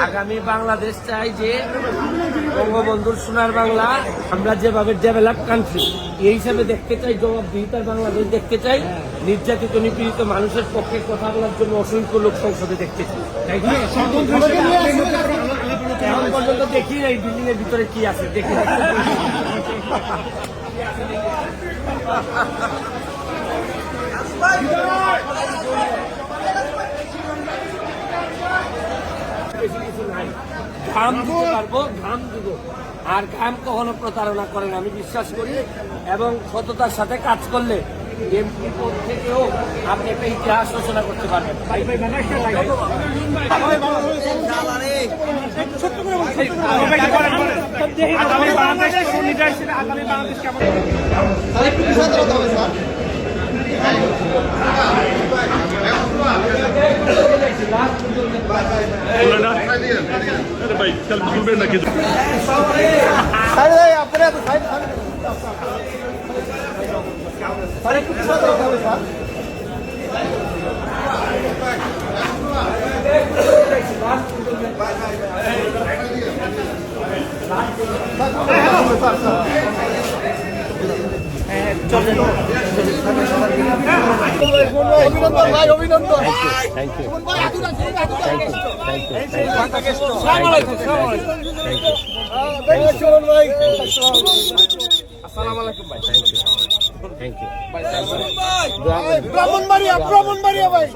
আগামী বাংলাদেশ চাই যে বঙ্গবন্ধুর সোনার বাংলা আমরা যেভাবে ডেভেলপ কান্ট্রি এই হিসাবে দেখতে চাই, জবাবদিহিতার বাংলাদেশ দেখতে চাই, নির্যাতিত নিপীড়িত মানুষের পক্ষে কথা বলার জন্য অসংখ্য লোক সংসদে দেখতে চাই। এখন পর্যন্ত দেখি এই বিল্ডিং এর ভিতরে কি আছে দেখি। ঘাম দিতে পারবো, ঘাম দিব, আর ঘাম কখনো প্রতারণা করে না আমি বিশ্বাস করি। এবং সততার সাথে কাজ করলে এমপি পদ থেকেও আপনি একটা ইতিহাস রচনা করতে পারবেন। ভাই কাল ভুলবেন না কিছু অভিনন্দন ভাই, অভিনন্দন। Thank you. ব্রাহ্মণবাড়িয়া, ব্রাহ্মণবাড়িয়া ভাই।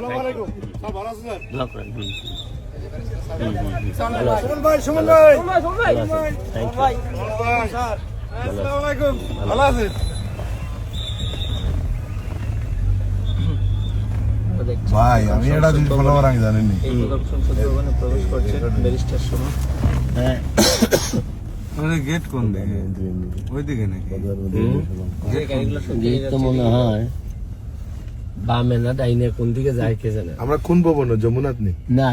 সুমন ভাই, সুমন ভাই। আসসালামু আলাইকুম। ভালো আছেন? ভাই আমি এটা জিনিস ভালোবার আমি জানিনি। প্রবেশ করছে ব্যারিস্টার সুমন। হ্যাঁ, গেট কোন দিকে? ওই দিকে নাকি? গেট তো মনে হয় বামে না ডাইনে, কোন দিকে যায় কে জানে। আমরা কোন ভবন? যমুনাত নেই না,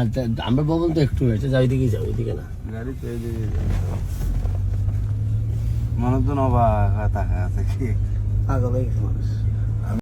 আমরা ভবন তো একটু হয়েছে, যাই দিকে যাও, ওইদিকে না। গাড়ি পেয়ে দিয়ে মানুষজন অবাক তাকা আছে কি পাগল হয়ে গেছে মানুষ।